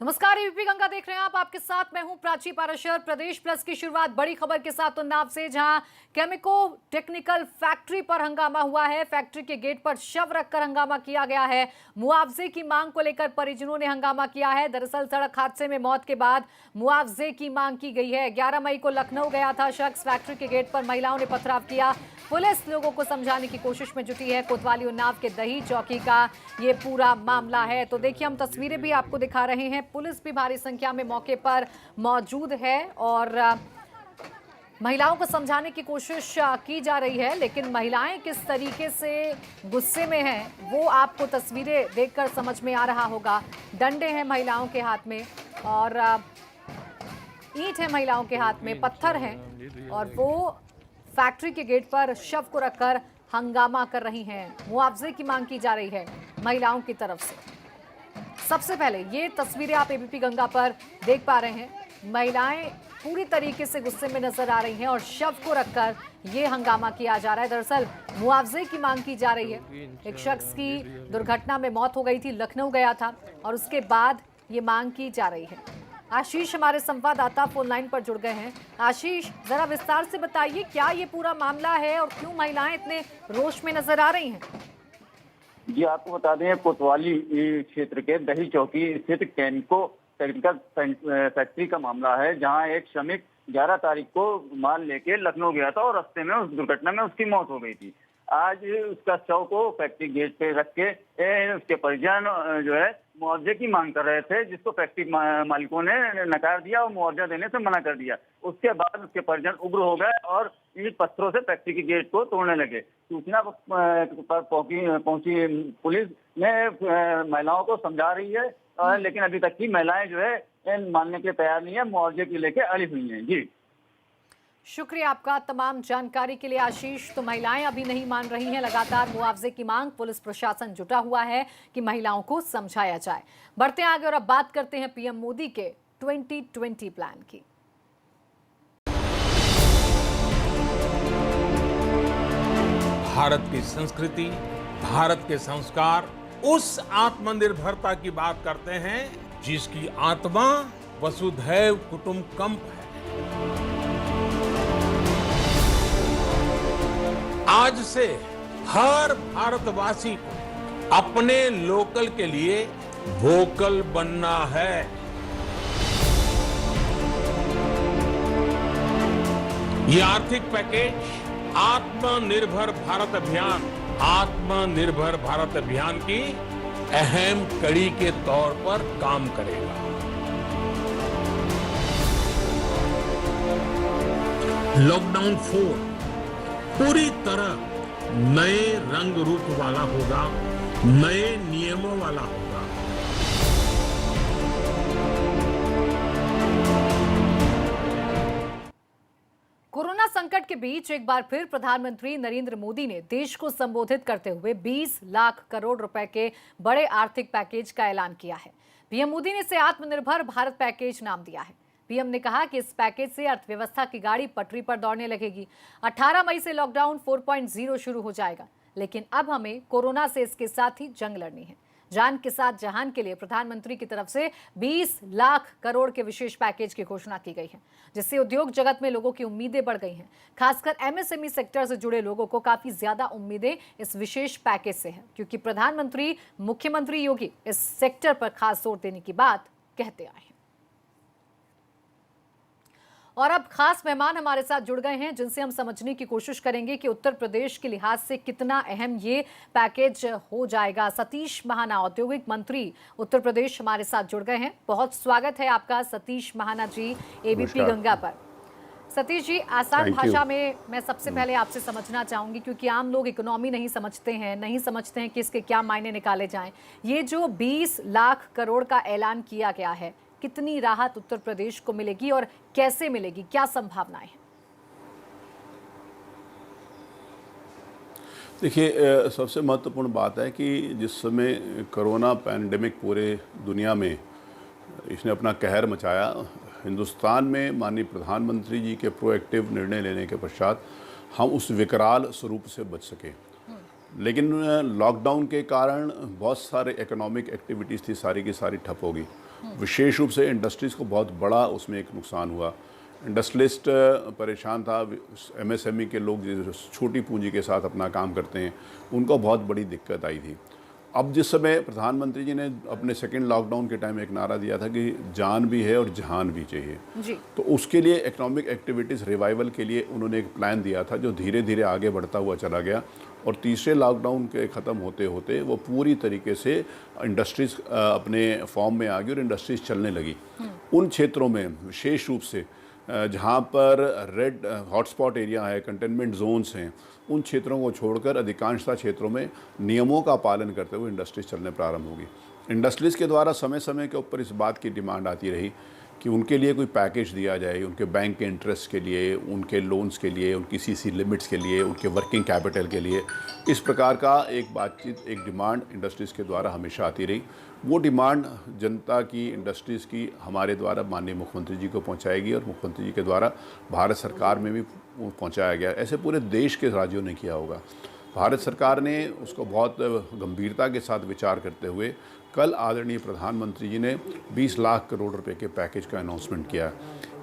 नमस्कार, एबीपी गंगा देख रहे हैं आप। आपके साथ मैं हूं प्राची पाराशर। प्रदेश प्लस की शुरुआत बड़ी खबर के साथ उन्नाव से, जहां केमिको टेक्निकल फैक्ट्री पर हंगामा हुआ है। फैक्ट्री के गेट पर शव रखकर हंगामा किया गया है। मुआवजे की मांग को लेकर परिजनों ने हंगामा किया है। दरअसल सड़क हादसे में मौत के बाद मुआवजे की मांग की गई है। 11 मई को लखनऊ गया था शख्स। फैक्ट्री के गेट पर महिलाओं ने पथराव किया। पुलिस लोगों को समझाने की कोशिश में जुटी है। कोतवाली उन्नाव के दही चौकी का ये पूरा मामला है। तो देखिए, हम तस्वीरें भी आपको दिखा रहे हैं। पुलिस भी भारी संख्या में मौके पर मौजूद है और महिलाओं को समझाने की कोशिश की जा रही है, लेकिन महिलाएं किस तरीके से गुस्से में हैं वो आपको तस्वीरें देखकर समझ में आ रहा होगा। डंडे हैं महिलाओं के हाथ में और ईंट है महिलाओं के हाथ में, पत्थर हैं और वो फैक्ट्री के गेट पर शव को रखकर हंगामा कर रही हैं। मुआवजे की मांग की जा रही है महिलाओं की तरफ से। सबसे पहले ये तस्वीरें आप एबीपी गंगा पर देख पा रहे हैं। महिलाएं पूरी तरीके से गुस्से में नजर आ रही हैं और शव को रखकर ये हंगामा किया जा रहा है। दरअसल मुआवजे की मांग की जा रही है। एक शख्स की दुर्घटना में मौत हो गई थी, लखनऊ गया था और उसके बाद ये मांग की जा रही है। आशीष हमारे संवाददाता फोन लाइन पर जुड़ गए हैं। आशीष, जरा विस्तार से बताइए क्या ये पूरा मामला है और क्यों महिलाएं इतने रोष में नजर आ रही हैं? जी, आपको बता दें, कोतवाली क्षेत्र के दही चौकी स्थित केमिको टेक्निकल फैक्ट्री का मामला है, जहां एक श्रमिक 11 तारीख को माल लेके लखनऊ गया था और रास्ते में उस दुर्घटना में उसकी मौत हो गई थी। आज उसका शव को फैक्ट्री गेट पे रख के उसके परिजन जो है मुआवजे की मांग कर रहे थे, जिसको फैक्ट्री मालिकों ने नकार दिया और मुआवजा देने से मना कर दिया। उसके बाद उसके परिजन उग्र हो गए और ईंट पत्थरों से फैक्ट्री के गेट को तोड़ने लगे। सूचना पर पहुंची पुलिस ने महिलाओं को समझा रही है, लेकिन अभी तक की महिलाएं जो है मानने के तैयार नहीं है, मुआवजे की लेके अड़ी हुई हैं। जी, शुक्रिया आपका तमाम जानकारी के लिए आशीष। तो महिलाएं अभी नहीं मान रही हैं, लगातार मुआवजे की मांग। पुलिस प्रशासन जुटा हुआ है कि महिलाओं को समझाया जाए। बढ़ते हैं आगे और अब बात करते हैं पीएम मोदी के 2020 प्लान की। भारत की संस्कृति, भारत के संस्कार उस आत्मनिर्भरता की बात करते हैं जिसकी आत्मा वसुधैव कुटुंबकम है। आज से हर भारतवासी को अपने लोकल के लिए वोकल बनना है। ये आर्थिक पैकेज आत्मनिर्भर भारत अभियान की अहम कड़ी के तौर पर काम करेगा। लॉकडाउन 4 पूरी तरह नए रंग रूप वाला होगा, नए नियमों वाला होगा। कोरोना संकट के बीच एक बार फिर प्रधानमंत्री नरेंद्र मोदी ने देश को संबोधित करते हुए 20 लाख करोड़ रुपए के बड़े आर्थिक पैकेज का ऐलान किया है। पीएम मोदी ने इसे आत्मनिर्भर भारत पैकेज नाम दिया है। पीएम ने कहा कि इस पैकेज से अर्थव्यवस्था की गाड़ी पटरी पर दौड़ने लगेगी। 18 मई से लॉकडाउन 4.0 शुरू हो जाएगा, लेकिन अब हमें कोरोना से इसके साथ ही जंग लड़नी है। जान के साथ जहान के लिए प्रधानमंत्री की तरफ से 20 लाख करोड़ के विशेष पैकेज की घोषणा की गई है, जिससे उद्योग जगत में लोगों की उम्मीदें बढ़ गई हैं। खासकर एमएसएमई सेक्टर से जुड़े लोगों को काफी ज्यादा उम्मीदें इस विशेष पैकेज से हैं, क्योंकि प्रधानमंत्री मुख्यमंत्री योगी इस सेक्टर पर खास जोर देने की बात कहते आए हैं। और अब खास मेहमान हमारे साथ जुड़ गए हैं, जिनसे हम समझने की कोशिश करेंगे कि उत्तर प्रदेश के लिहाज से कितना अहम ये पैकेज हो जाएगा। सतीश महाना, औद्योगिक मंत्री उत्तर प्रदेश, हमारे साथ जुड़ गए हैं। बहुत स्वागत है आपका सतीश महाना जी एबीपी गंगा पर। सतीश जी, आसान भाषा में मैं सबसे पहले आपसे समझना चाहूंगी, क्योंकि आम लोग इकोनॉमी नहीं समझते हैं कि इसके क्या मायने निकाले जाएं। ये जो 20 लाख करोड़ का ऐलान किया गया है, कितनी राहत उत्तर प्रदेश को मिलेगी और कैसे मिलेगी, क्या संभावनाएं हैं? देखिए, सबसे महत्वपूर्ण बात है कि जिस समय कोरोना पैंडेमिक पूरे दुनिया में इसने अपना कहर मचाया, हिंदुस्तान में माननीय प्रधानमंत्री जी के प्रोएक्टिव निर्णय लेने के पश्चात हम उस विकराल स्वरूप से बच सके। लेकिन लॉकडाउन के कारण बहुत सारे इकोनॉमिक एक्टिविटीज़ थी, सारी की सारी ठप होगी विशेष रूप से इंडस्ट्रीज़ को बहुत बड़ा उसमें एक नुकसान हुआ। इंडस्ट्रियलिस्ट परेशान था, एमएसएमई के लोग जो छोटी पूंजी के साथ अपना काम करते हैं उनको बहुत बड़ी दिक्कत आई थी। अब जिस समय प्रधानमंत्री जी ने अपने सेकेंड लॉकडाउन के टाइम एक नारा दिया था कि जान भी है और जहान भी चाहिए जी। तो उसके लिए इकोनॉमिक एक्टिविटीज़ रिवाइवल के लिए उन्होंने एक प्लान दिया था जो धीरे धीरे आगे बढ़ता हुआ चला गया और तीसरे लॉकडाउन के ख़त्म होते होते वो पूरी तरीके से इंडस्ट्रीज़ अपने फॉर्म में आ गई और इंडस्ट्रीज़ चलने लगी। उन क्षेत्रों में विशेष रूप से जहाँ पर रेड हॉटस्पॉट एरिया है, कंटेनमेंट जोन्स हैं, उन क्षेत्रों को छोड़कर अधिकांशतः क्षेत्रों में नियमों का पालन करते हुए इंडस्ट्रीज चलने प्रारंभ होगी। इंडस्ट्रीज के द्वारा समय समय के ऊपर इस बात की डिमांड आती रही कि उनके लिए कोई पैकेज दिया जाए, उनके बैंक के इंटरेस्ट के लिए, उनके लोन्स के लिए, उनकी सीसी लिमिट्स के लिए, उनके वर्किंग कैपिटल के लिए। इस प्रकार का एक बातचीत, एक डिमांड इंडस्ट्रीज़ के द्वारा हमेशा आती रही। वो डिमांड जनता की, इंडस्ट्रीज़ की हमारे द्वारा माननीय मुख्यमंत्री जी को पहुंचाएगी और मुख्यमंत्री जी के द्वारा भारत सरकार में भी पहुंचाया गया। ऐसे पूरे देश के राज्यों ने किया होगा। भारत सरकार ने उसको बहुत गंभीरता के साथ विचार करते हुए कल आदरणीय प्रधानमंत्री जी ने 20 लाख करोड़ रुपए के पैकेज का अनाउंसमेंट किया।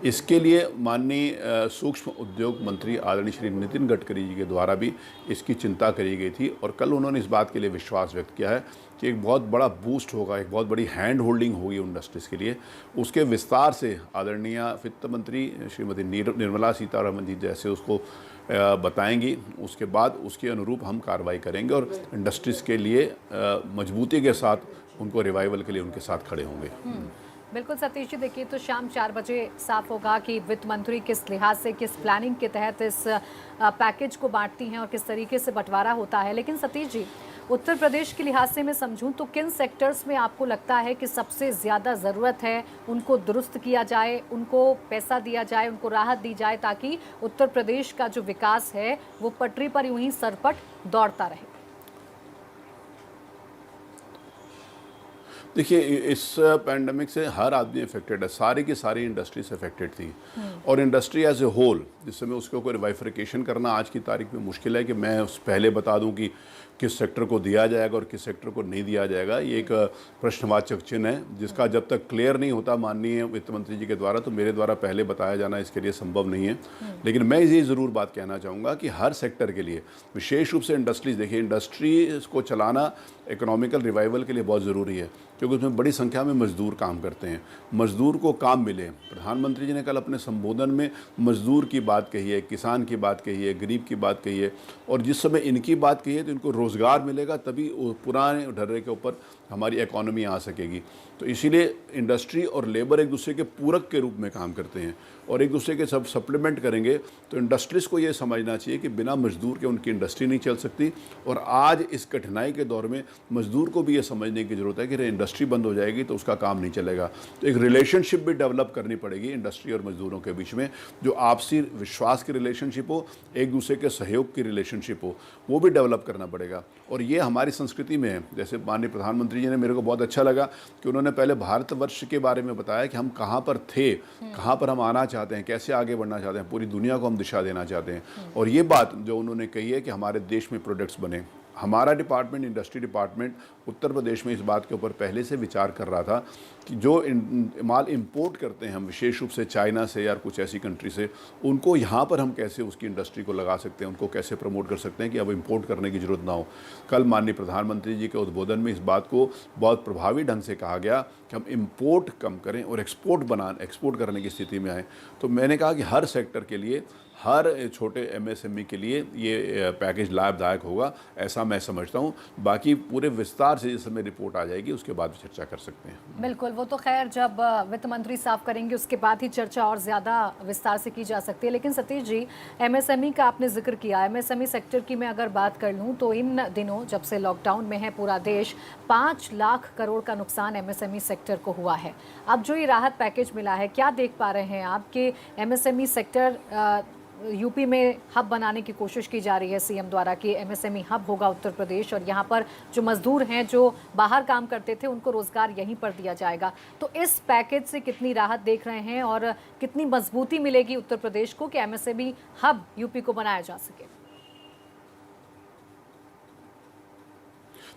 इसके लिए माननीय सूक्ष्म उद्योग मंत्री आदरणीय श्री नितिन गडकरी जी के द्वारा भी इसकी चिंता करी गई थी और कल उन्होंने इस बात के लिए विश्वास व्यक्त किया है कि एक बहुत बड़ा बूस्ट होगा, एक बहुत बड़ी हैंड होल्डिंग होगी इंडस्ट्रीज़ के लिए। उसके विस्तार से आदरणीय वित्त मंत्री श्रीमती निर्मला सीतारमण जी जैसे उसको बताएंगी, उसके बाद उसके अनुरूप हम कार्रवाई करेंगे और इंडस्ट्रीज़ के लिए मजबूती के साथ उनको रिवाइवल के लिए उनके साथ खड़े होंगे। बिल्कुल सतीश जी, देखिए तो शाम 4 बजे साफ होगा कि वित्त मंत्री किस लिहाज से, किस प्लानिंग के तहत इस पैकेज को बांटती हैं और किस तरीके से बंटवारा होता है। लेकिन सतीश जी, उत्तर प्रदेश के लिहाज से मैं समझूं तो किन सेक्टर्स में आपको लगता है कि सबसे ज़्यादा ज़रूरत है उनको दुरुस्त किया जाए, उनको पैसा दिया जाए, उनको राहत दी जाए ताकि उत्तर प्रदेश का जो विकास है वो पटरी पर यूं ही सरपट दौड़ता रहे? देखिए, इस पैंडमिक से हर आदमी अफेक्टेड है, सारी की सारी इंडस्ट्रीज अफेक्टेड थी और इंडस्ट्री एज ए होल जिस समय उसको कोई बाइफरकेशन करना आज की तारीख में मुश्किल है कि मैं उस पहले बता दूं कि किस सेक्टर को दिया जाएगा और किस सेक्टर को नहीं दिया जाएगा। ये एक प्रश्नवाचक चिन्ह है जिसका जब तक क्लियर नहीं होता माननीय वित्त मंत्री जी के द्वारा तो मेरे द्वारा पहले बताया जाना इसके लिए संभव नहीं है। लेकिन मैं ये ज़रूर बात कहना चाहूँगा कि हर सेक्टर के लिए, विशेष रूप से इंडस्ट्रीज, देखिए इंडस्ट्रीज को चलाना इकोनॉमिकल रिवाइवल के लिए बहुत ज़रूरी है क्योंकि उसमें बड़ी संख्या में मजदूर काम करते हैं। मजदूर को काम मिले, प्रधानमंत्री जी ने कल अपने संबोधन में मजदूर की बात कही है, किसान की बात कही है, गरीब की बात कही है और जिस समय इनकी बात कही है तो इनको रोज़गार मिलेगा तभी पुराने ढर्रे के ऊपर हमारी इकोनॉमी आ सकेगी। तो इसीलिए इंडस्ट्री और लेबर एक दूसरे के पूरक के रूप में काम करते हैं और एक दूसरे के सब सप्लीमेंट करेंगे। तो इंडस्ट्रीज़ को ये समझना चाहिए कि बिना मजदूर के उनकी इंडस्ट्री नहीं चल सकती और आज इस कठिनाई के दौर में मजदूर को भी ये समझने की ज़रूरत है कि इंडस्ट्री बंद हो जाएगी तो उसका काम नहीं चलेगा। तो एक रिलेशनशिप भी डेवलप करनी पड़ेगी इंडस्ट्री और मजदूरों के बीच में, जो आपसी विश्वास की रिलेशनशिप हो, एक दूसरे के सहयोग की रिलेशनशिप हो, वो भी डेवलप करना पड़ेगा। और ये हमारी संस्कृति में है। जैसे माननीय प्रधानमंत्री जी ने, मेरे को बहुत अच्छा लगा कि उन्होंने पहले भारतवर्ष के बारे में बताया कि हम कहाँ पर थे, कहाँ पर हम आना चाहते हैं, कैसे आगे बढ़ना चाहते हैं, पूरी दुनिया को हम दिशा देना चाहते हैं। और ये बात जो उन्होंने कही है कि हमारे देश में प्रोडक्ट्स बने, हमारा department, industry department Uttar Pradesh में इस बात के ऊपर पहले से विचार कर रहा था कि जो माल इंपोर्ट करते हैं हम, विशेष रूप से चाइना से या कुछ ऐसी कंट्री से, उनको यहाँ पर हम कैसे उसकी इंडस्ट्री को लगा सकते हैं, उनको कैसे प्रमोट कर सकते हैं कि अब इंपोर्ट करने की ज़रूरत ना हो। कल माननीय प्रधानमंत्री जी के उद्बोधन में इस बात को बहुत प्रभावी ढंग से कहा गया कि हम इंपोर्ट कम करें और एक्सपोर्ट करने की स्थिति में आएँ। तो मैंने कहा कि हर सेक्टर के लिए, हर छोटे एमएसएमई के लिए ये पैकेज लाभदायक होगा, ऐसा मैं समझता हूँ। बाकी पूरे विस्तार से जिस समय रिपोर्ट आ जाएगी उसके बाद चर्चा कर सकते हैं। बिल्कुल, वो तो खैर जब वित्त मंत्री साफ करेंगे उसके बाद ही चर्चा और ज़्यादा विस्तार से की जा सकती है। लेकिन सतीश जी, एमएसएमई का आपने जिक्र किया, एमएसएमई सेक्टर की मैं अगर बात कर लूँ तो इन दिनों जब से लॉकडाउन में है पूरा देश, 5 लाख करोड़ का नुकसान एमएसएमई सेक्टर को हुआ है। अब जो ये राहत पैकेज मिला है, क्या देख पा रहे हैं आप कि एमएसएमई सेक्टर यूपी में हब बनाने की कोशिश की जा रही है सीएम द्वारा कि एमएसएमई हब होगा उत्तर प्रदेश और यहाँ पर जो मजदूर हैं जो बाहर काम करते थे उनको रोजगार यहीं पर दिया जाएगा। तो इस पैकेज से कितनी राहत देख रहे हैं और कितनी मजबूती मिलेगी उत्तर प्रदेश को कि एमएसएमई हब यूपी को बनाया जा सके?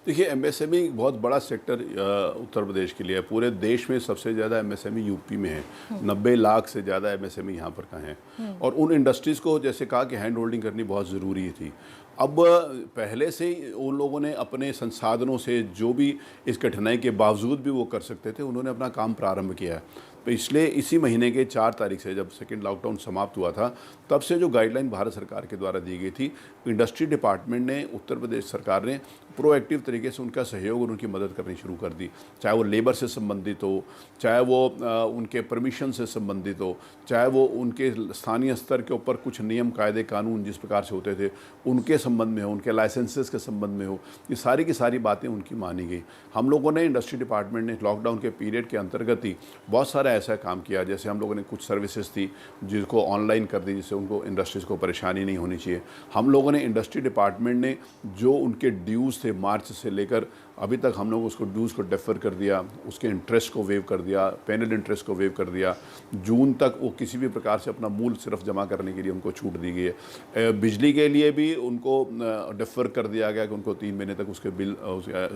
देखिए, एमएसएमई एक बहुत बड़ा सेक्टर उत्तर प्रदेश के लिए है। पूरे देश में सबसे ज़्यादा एमएसएमई यूपी में है। 90 लाख से ज़्यादा एमएसएमई यहाँ पर का है। और उन इंडस्ट्रीज़ को जैसे कहा कि हैंड होल्डिंग करनी बहुत ज़रूरी थी। अब पहले से ही उन लोगों ने अपने संसाधनों से जो भी इस कठिनाई के बावजूद भी वो कर सकते थे, उन्होंने अपना काम प्रारंभ किया है। पिछले इसी महीने के 4 तारीख से जब सेकेंड लॉकडाउन समाप्त हुआ था, तब से जो गाइडलाइन भारत सरकार के द्वारा दी गई थी, इंडस्ट्री डिपार्टमेंट ने, उत्तर प्रदेश सरकार ने प्रोएक्टिव तरीके से उनका सहयोग और उनकी मदद करनी शुरू कर दी। चाहे वो लेबर से संबंधित हो, चाहे वो उनके परमिशन से संबंधित हो, चाहे वो उनके स्थानीय स्तर के ऊपर कुछ नियम कायदे कानून जिस प्रकार से होते थे उनके संबंध में हो, उनके लाइसेंसेस के संबंध में हो, ये सारी की सारी बातें उनकी मानी गई। हम लोगों ने इंडस्ट्री डिपार्टमेंट ने लॉकडाउन के पीरियड के अंतर्गत ही बहुत सारा ऐसा काम किया। जैसे हम लोगों ने कुछ सर्विसेज थी जिसको ऑनलाइन कर दी, जिससे उनको इंडस्ट्रीज़ को परेशानी नहीं होनी चाहिए। हम लोगों ने इंडस्ट्री डिपार्टमेंट ने जो उनके ड्यूज़ थे मार्च से लेकर अभी तक, हम लोग उसको ड्यूज़ को डेफर कर दिया, उसके इंटरेस्ट को वेव कर दिया, पेनल इंटरेस्ट को वेव कर दिया। जून तक वो किसी भी प्रकार से अपना मूल सिर्फ जमा करने के लिए उनको छूट दी गई है। बिजली के लिए भी उनको डेफर कर दिया गया कि उनको 3 महीने तक उसके बिल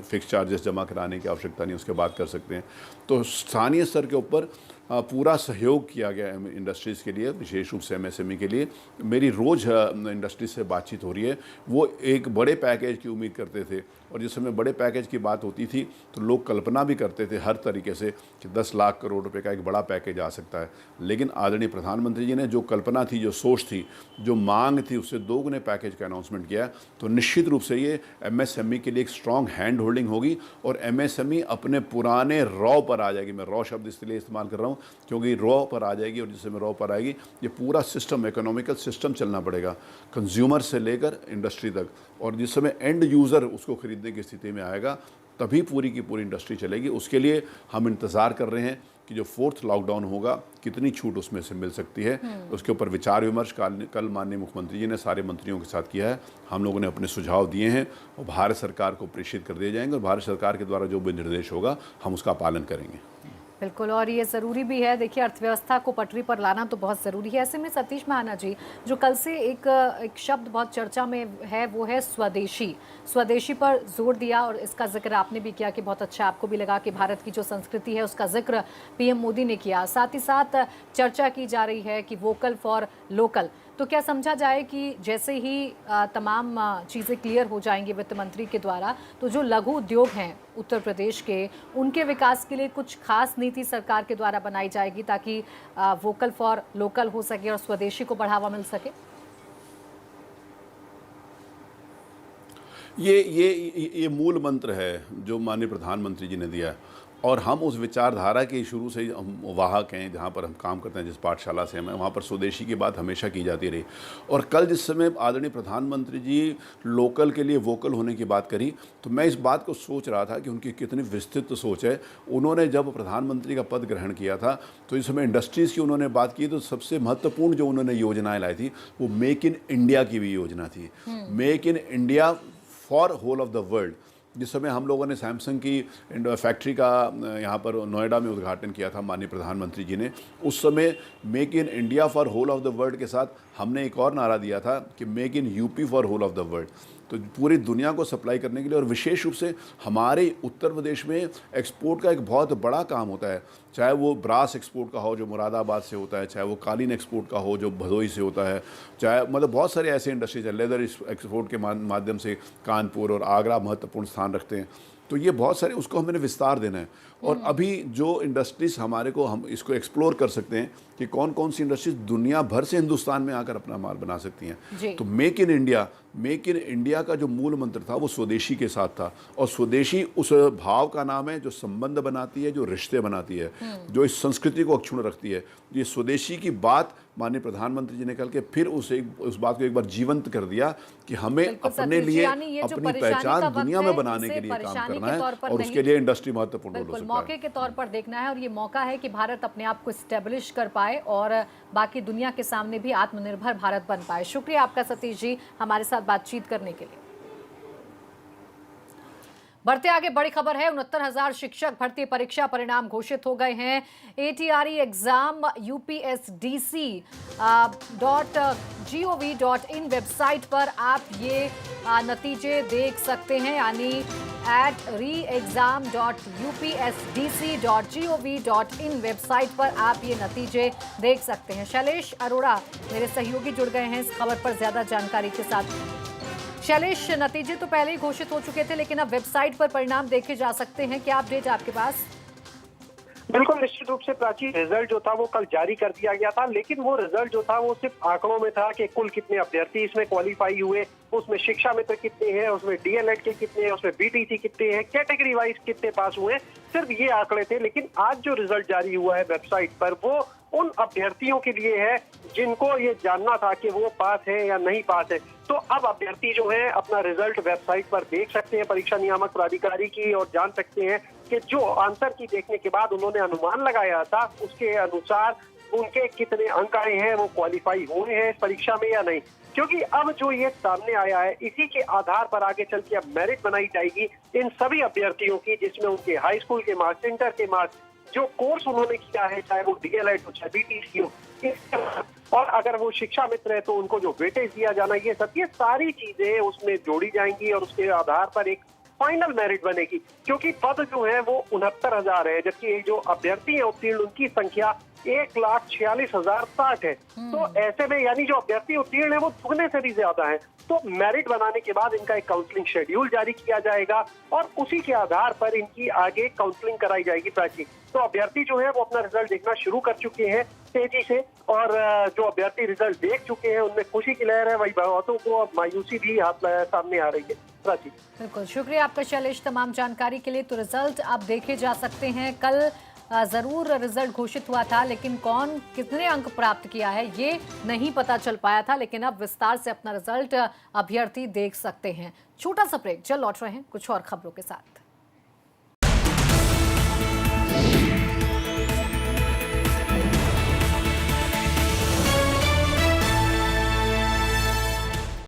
फिक्स चार्जेस जमा कराने की आवश्यकता नहीं, उसके बाद कर सकते हैं। तो स्थानीय स्तर के ऊपर पूरा सहयोग किया गया है इंडस्ट्रीज़ के लिए, विशेष रूप से एमएसएमई के लिए। मेरी रोज़ इंडस्ट्रीज से बातचीत हो रही है। वो एक बड़े पैकेज की उम्मीद करते थे, और जिस समय बड़े पैकेज की बात होती थी तो लोग कल्पना भी करते थे हर तरीके से कि 10 लाख करोड़ रुपए का एक बड़ा पैकेज आ सकता है। लेकिन आदरणीय प्रधानमंत्री जी ने जो कल्पना थी, जो सोच थी, जो मांग थी, उससे दोगुने पैकेज का अनाउंसमेंट किया। तो निश्चित रूप से ये एमएसएमई के लिए एक स्ट्रॉन्ग हैंड होल्डिंग होगी, और एमएसएमई अपने पुराने रॉ पर आ जाएगी। मैं रॉ शब्द इसलिए इस्तेमाल कर रहा हूँ क्योंकि रॉ पर आ जाएगी, और जिस समय रॉ पर आएगी ये पूरा सिस्टम, इकोनॉमिकल सिस्टम चलना पड़ेगा, कंज्यूमर से लेकर इंडस्ट्री तक। और जिस समय एंड यूज़र उसको खरीदने की स्थिति में आएगा, तभी पूरी की पूरी इंडस्ट्री चलेगी। उसके लिए हम इंतज़ार कर रहे हैं कि जो 4th लॉकडाउन होगा कितनी छूट उसमें से मिल सकती है। उसके ऊपर विचार विमर्श कल माननीय मुख्यमंत्री जी ने सारे मंत्रियों के साथ किया है। हम लोगों ने अपने सुझाव दिए हैं और भारत सरकार को प्रेषित कर दिए जाएंगे, और भारत सरकार के द्वारा जो भी निर्देश होगा हम उसका पालन करेंगे। बिल्कुल, और ये ज़रूरी भी है। देखिए, अर्थव्यवस्था को पटरी पर लाना तो बहुत ज़रूरी है। ऐसे में सतीश महाना जी, जो कल से एक शब्द बहुत चर्चा में है, वो है स्वदेशी। स्वदेशी पर जोर दिया, और इसका जिक्र आपने भी किया कि बहुत अच्छा आपको भी लगा कि भारत की जो संस्कृति है उसका जिक्र पीएम मोदी ने किया। साथ ही साथ चर्चा की जा रही है कि वोकल फॉर लोकल। तो क्या समझा जाए कि जैसे ही तमाम चीज़ें क्लियर हो जाएंगी वित्त मंत्री के द्वारा, तो जो लघु उद्योग हैं उत्तर प्रदेश के, उनके विकास के लिए कुछ खास नीति सरकार के द्वारा बनाई जाएगी ताकि वोकल फॉर लोकल हो सके और स्वदेशी को बढ़ावा मिल सके? ये मूल मंत्र है जो माननीय प्रधानमंत्री जी ने दिया है, और हम उस विचारधारा के शुरू से ही हम वाहक हैं। जहाँ पर हम काम करते हैं, जिस पाठशाला से हमें, वहाँ पर स्वदेशी की बात हमेशा की जाती रही। और कल जिस समय आदरणीय प्रधानमंत्री जी लोकल के लिए वोकल होने की बात करी, तो मैं इस बात को सोच रहा था कि उनकी कितनी विस्तृत सोच है। उन्होंने जब प्रधानमंत्री का पद ग्रहण किया था तो इस समय इंडस्ट्रीज़ की उन्होंने बात की, तो सबसे महत्वपूर्ण जो उन्होंने योजनाएँ लाई थी वो मेक इन इंडिया की भी योजना थी। Make in India for whole of the world. जिस समय हम लोगों ने सैमसंग की फैक्ट्री का यहाँ पर नोएडा में उद्घाटन किया था माननीय प्रधानमंत्री जी ने, उस समय make in India for whole of the world के साथ हमने एक और नारा दिया था कि make in UP for whole of the world. तो पूरी दुनिया को सप्लाई करने के लिए, और विशेष रूप से हमारे उत्तर प्रदेश में एक्सपोर्ट का एक बहुत बड़ा काम होता है। चाहे वो ब्रास एक्सपोर्ट का हो जो मुरादाबाद से होता है, चाहे वो कालीन एक्सपोर्ट का हो जो भदोही से होता है, चाहे मतलब बहुत सारे ऐसे इंडस्ट्रीज है। लेदर एक्सपोर्ट के माध्यम से कानपुर और आगरा महत्वपूर्ण स्थान रखते हैं। तो ये बहुत सारे, उसको हमें विस्तार देना है। और अभी जो इंडस्ट्रीज हमारे को, हम इसको एक्सप्लोर कर सकते हैं कि कौन कौन सी इंडस्ट्रीज दुनिया भर से हिंदुस्तान में आकर अपना माल बना सकती हैं। तो मेक इन इंडिया का जो मूल मंत्र था वो स्वदेशी के साथ था। और स्वदेशी उस भाव का नाम है जो संबंध बनाती है, जो रिश्ते बनाती है, जो इस संस्कृति को अक्षुण्ण रखती है। ये स्वदेशी की बात माननीय प्रधानमंत्री जी ने कल के फिर उस बात को एक बार जीवंत कर दिया कि हमें अपने लिए अपनी पहचान दुनिया में बनाने के लिए काम करना है, और उसके लिए इंडस्ट्री महत्वपूर्ण रोल हो सकता है। मौके के तौर पर देखना है, और ये मौका है कि भारत अपने आप को स्टैब्लिश कर पाए और बाकी दुनिया के सामने भी आत्मनिर्भर भारत बन पाए। शुक्रिया आपका सतीश जी, हमारे साथ बातचीत करने के लिए। बढ़ते आगे, बड़ी खबर है। 69,000 शिक्षक भर्ती परीक्षा परिणाम घोषित हो गए हैं। ATRE एग्जाम upsdc.gov.in वेबसाइट पर आप ये नतीजे देख सकते हैं। यानी shailesh@reexam.upsdc.gov.in वेबसाइट पर आप ये नतीजे देख सकते हैं। शैलेश अरोड़ा मेरे सहयोगी जुड़ गए हैं इस खबर पर ज्यादा जानकारी के साथ। शैलेश, नतीजे तो पहले ही घोषित हो चुके थे, लेकिन अब वेबसाइट पर परिणाम देखे जा सकते हैं। क्या अपडेट है आपके पास? बिल्कुल निश्चित रूप से प्राची, रिजल्ट जो था वो कल जारी कर दिया गया था, लेकिन वो रिजल्ट जो था वो सिर्फ आंकड़ों में था कि कुल कितने अभ्यर्थी इसमें क्वालिफाई हुए, उसमें शिक्षा मित्र कितने हैं, उसमें डीएलएड के कितने हैं, उसमें बीटीसी कितने हैं, कैटेगरी वाइज कितने पास हुए हैं, सिर्फ ये आंकड़े थे। लेकिन आज जो रिजल्ट जारी हुआ है वेबसाइट पर, वो उन अभ्यर्थियों के लिए है जिनको ये जानना था कि वो पास है या नहीं पास है। तो अब अभ्यर्थी जो है अपना रिजल्ट वेबसाइट पर देख सकते हैं परीक्षा नियामक प्राधिकारी की, और जान सकते हैं कि जो आंसर की देखने के बाद उन्होंने अनुमान लगाया था उसके अनुसार उनके कितने अंक आए हैं, वो क्वालिफाई हुए हैं इस परीक्षा में या नहीं। क्योंकि अब जो ये सामने आया है, इसी के आधार पर आगे चल के अब मेरिट बनाई जाएगी इन सभी अभ्यर्थियों की, जिसमें उनके हाई स्कूल के मार्क्स, इंटर के मार्क्स, जो कोर्स उन्होंने किया है, चाहे वो डीएलएड हो चाहे बीटीसी हो, और अगर वो शिक्षा मित्र है तो उनको जो वेटेज दिया जाना, ये सब ये सारी चीजें उसमें जोड़ी जाएंगी और उसके आधार पर एक फाइनल मेरिट बनेगी। क्योंकि पद जो है वो 69,000 है, जबकि जो अभ्यर्थी है उत्तीर्ण उनकी संख्या 1,46,060 है। तो ऐसे में यानी जो अभ्यर्थी उत्तीर्ण है वो दुगने से भी ज्यादा है। तो मेरिट बनाने के बाद इनका एक काउंसलिंग शेड्यूल जारी किया जाएगा और उसी के आधार पर इनकी आगे काउंसलिंग कराई जाएगी प्राची। तो अभ्यर्थी जो है वो अपना रिजल्ट देखना शुरू कर चुके हैं तेजी से, और जो अभ्यर्थी रिजल्ट देख चुके हैं उनमें खुशी की लहर है, वही बहुतों को अब मायूसी भी सामने आ रही है प्राची। बिल्कुल, शुक्रिया आपका शैलेश तमाम जानकारी के लिए। तो रिजल्ट आप देखे जा सकते हैं। कल जरूर रिजल्ट घोषित हुआ था, लेकिन कौन कितने अंक प्राप्त किया है ये नहीं पता चल पाया था, लेकिन अब विस्तार से अपना रिजल्ट अभ्यर्थी देख सकते हैं। छोटा सा ब्रेक, जल्द लौट रहे हैं कुछ और खबरों के साथ।